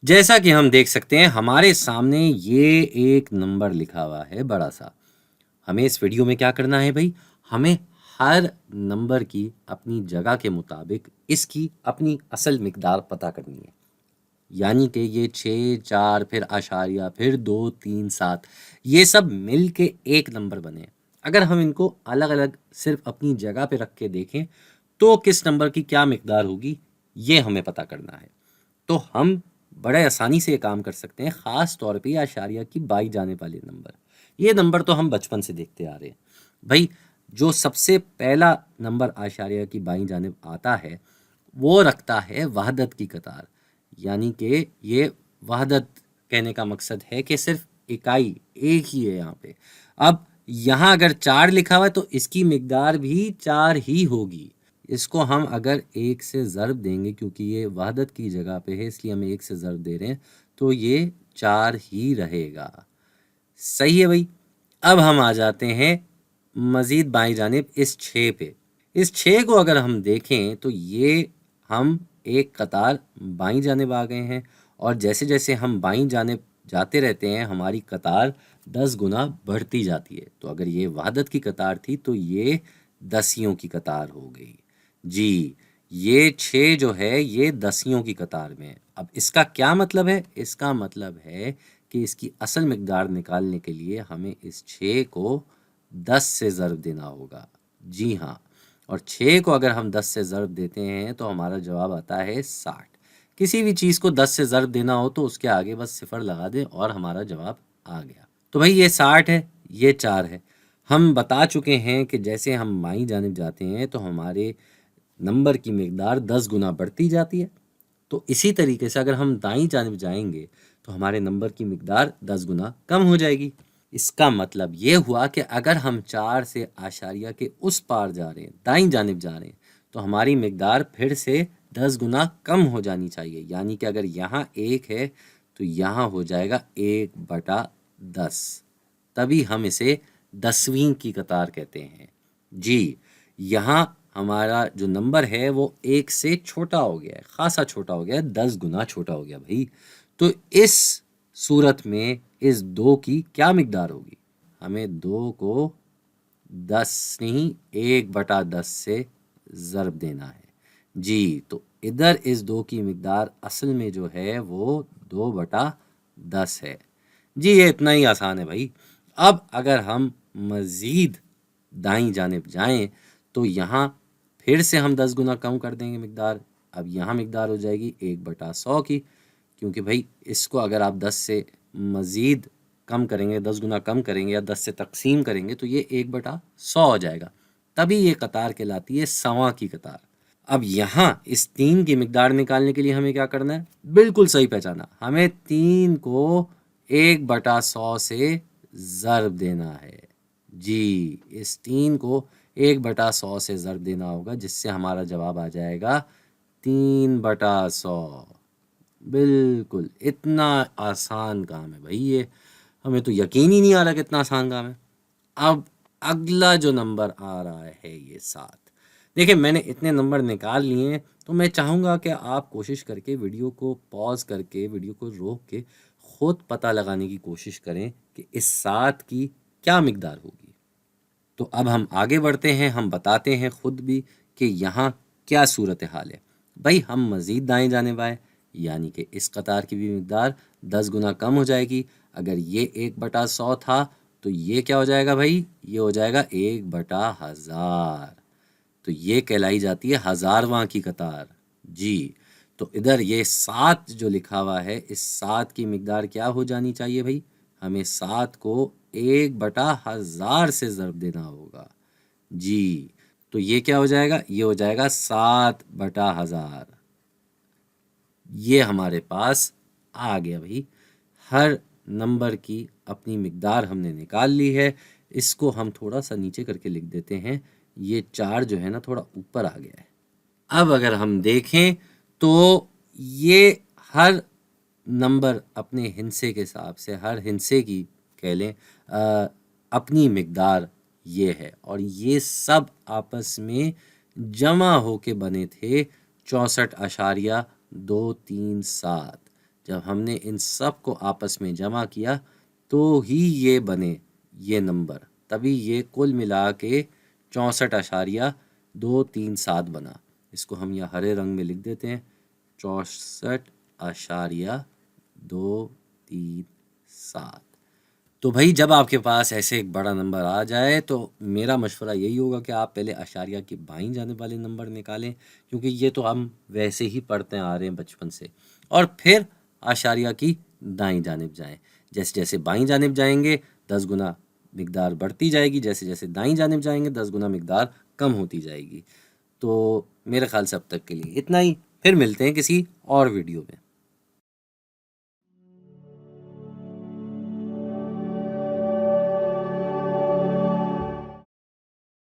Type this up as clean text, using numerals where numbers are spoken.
جیسا کہ ہم دیکھ سکتے ہیں ہمارے سامنے یہ ایک نمبر لکھا ہوا ہے بڑا سا. ہمیں اس ویڈیو میں کیا کرنا ہے بھائی؟ ہمیں ہر نمبر کی اپنی جگہ کے مطابق اس کی اپنی اصل مقدار پتہ کرنی ہے. یعنی کہ یہ 6 4 پھر اشاریہ پھر 2 3 7 یہ سب مل کے ایک نمبر بنے. اگر ہم ان کو الگ الگ صرف اپنی جگہ پہ رکھ کے دیکھیں تو کس نمبر کی کیا مقدار ہوگی یہ ہمیں پتہ کرنا ہے. تو ہم بڑے آسانی سے یہ کام کر سکتے ہیں، خاص طور پہ اشاریہ کی بائی جانے والے نمبر. یہ نمبر تو ہم بچپن سے دیکھتے آ رہے ہیں بھائی. جو سب سے پہلا نمبر اشاریہ کی بائیں جانب آتا ہے وہ رکھتا ہے وحدت کی قطار. یعنی کہ یہ وحدت کہنے کا مقصد ہے کہ صرف اکائی ایک ہی ہے یہاں پہ. اب یہاں اگر 4 لکھا ہوا ہے تو اس کی مقدار بھی 4 ہی ہوگی. اس کو ہم اگر 1 سے ضرب دیں گے کیونکہ یہ وحدت کی جگہ پہ ہے اس لیے ہم 1 سے ضرب دے رہے ہیں تو یہ 4 ہی رہے گا. صحیح ہے بھائی. اب ہم آ جاتے ہیں مزید بائیں جانب اس 6 پہ. اس 6 کو اگر ہم دیکھیں تو یہ ہم ایک قطار بائیں جانب آ گئے ہیں اور جیسے جیسے ہم بائیں جانب جاتے رہتے ہیں ہماری قطار 10 گنا بڑھتی جاتی ہے. تو اگر یہ وحدت کی قطار تھی تو یہ دسیوں کی قطار ہو گئی. جی یہ 6 جو ہے یہ دسیوں کی قطار میں ہے. اب اس کا کیا مطلب ہے؟ اس کا مطلب ہے کہ اس کی اصل مقدار نکالنے کے لیے ہمیں اس 6 کو 10 سے ضرب دینا ہوگا. جی ہاں، اور 6 کو اگر ہم 10 سے ضرب دیتے ہیں تو ہمارا جواب آتا ہے 60. کسی بھی چیز کو 10 سے ضرب دینا ہو تو اس کے آگے بس صفر لگا دیں اور ہمارا جواب آ گیا. تو بھائی یہ 60 ہے، یہ 4 ہے. ہم بتا چکے ہیں کہ جیسے ہم بائیں جانب جاتے ہیں تو ہمارے نمبر کی مقدار 10 گنا بڑھتی جاتی ہے. تو اسی طریقے سے اگر ہم دائیں جانب جائیں گے تو ہمارے نمبر کی مقدار 10 گنا کم ہو جائے گی. اس کا مطلب یہ ہوا کہ اگر ہم 4 سے اشاریہ کے اس پار جا رہے ہیں، دائیں جانب جا رہے ہیں، تو ہماری مقدار پھر سے 10 گنا کم ہو جانی چاہیے. یعنی کہ اگر یہاں 1 ہے تو یہاں ہو جائے گا 1/10. تبھی ہم اسے 10ویں کی قطار کہتے ہیں. جی یہاں ہمارا جو نمبر ہے وہ 1 سے چھوٹا ہو گیا ہے، خاصا چھوٹا ہو گیا ہے، 10 گنا چھوٹا ہو گیا بھائی. تو اس صورت میں اس 2 کی کیا مقدار ہوگی؟ ہمیں 2 کو 10 نہیں 1/10 سے ضرب دینا ہے. جی تو ادھر اس 2 کی مقدار اصل میں جو ہے وہ 2/10 ہے. جی یہ اتنا ہی آسان ہے بھائی. اب اگر ہم مزید دائیں جانب جائیں تو یہاں پھر سے ہم 10 گنا کم کر دیں گے مقدار. اب یہاں مقدار ہو جائے گی 1/100 کی، کیونکہ بھائی اس کو اگر آپ 10 سے مزید کم کریں گے، 10 گنا کم کریں گے یا 10 سے تقسیم کریں گے تو یہ 1/100 ہو جائے گا. تبھی یہ قطار کہلاتی ہے سواں کی قطار. اب یہاں اس 3 کی مقدار نکالنے کے لیے ہمیں کیا کرنا ہے؟ بالکل صحیح پہچانا، ہمیں 3 کو 1/100 سے ضرب دینا ہے. جی اس 3 کو 1/100 سے ضرب دینا ہوگا جس سے ہمارا جواب آ جائے گا 3/100. بالکل اتنا آسان کام ہے بھائی. یہ ہمیں تو یقین ہی نہیں آ رہا کہ اتنا آسان کام ہے. اب اگلا جو نمبر آ رہا ہے یہ 7. دیکھیں میں نے اتنے نمبر نکال لیے ہیں تو میں چاہوں گا کہ آپ کوشش کر کے ویڈیو کو پاز کر کے ویڈیو کو روک کے خود پتہ لگانے کی کوشش کریں کہ اس 7 کی کیا مقدار ہوگی. تو اب ہم آگے بڑھتے ہیں، ہم بتاتے ہیں خود بھی کہ یہاں کیا صورتحال ہے. بھائی ہم مزید دائیں جانب آئے یعنی کہ اس قطار کی بھی مقدار 10 گنا کم ہو جائے گی. اگر یہ 1/100 تھا تو یہ کیا ہو جائے گا بھائی؟ یہ ہو جائے گا 1/1000. تو یہ کہلائی جاتی ہے ہزارواں کی قطار. جی تو ادھر یہ 7 جو لکھا ہوا ہے اس 7 کی مقدار کیا ہو جانی چاہیے بھائی؟ ہمیں 7 کو 1/1000 سے ضرب دینا ہوگا. جی تو یہ کیا ہو جائے گا؟ یہ ہو جائے گا 7/1000. یہ ہمارے پاس آ گیا بھائی. ہر نمبر کی اپنی مقدار ہم نے نکال لی ہے. اس کو ہم تھوڑا سا نیچے کر کے لکھ دیتے ہیں. یہ 4 جو ہے نا تھوڑا اوپر آ گیا ہے. اب اگر ہم دیکھیں تو یہ ہر نمبر اپنے ہندسے کے حساب سے ہر ہندسے کی کہہ لیں اپنی مقدار یہ ہے اور یہ سب آپس میں جمع ہو کے بنے تھے 64.237. جب ہم نے ان سب کو آپس میں جمع کیا تو ہی یہ بنے یہ نمبر، تبھی یہ کل ملا کے 64.237 بنا۔ اس کو ہم یہاں ہرے رنگ میں لکھ دیتے ہیں، 64.237۔ تو بھائی جب آپ کے پاس ایسے ایک بڑا نمبر آ جائے تو میرا مشورہ یہی ہوگا کہ آپ پہلے اشاریہ کی بائیں جانب والے نمبر نکالیں، کیونکہ یہ تو ہم ویسے ہی پڑھتے آ رہے ہیں بچپن سے، اور پھر اشاریہ کی دائیں جانب جائیں۔ جیسے جیسے بائیں جانب جائیں گے 10 گنا مقدار بڑھتی جائے گی، جیسے جیسے دائیں جانب جائیں گے 10 گنا مقدار کم ہوتی جائے گی۔ تو میرے خیال سے اب تک کے لیے اتنا ہی، پھر ملتے ہیں کسی اور ویڈیو میں۔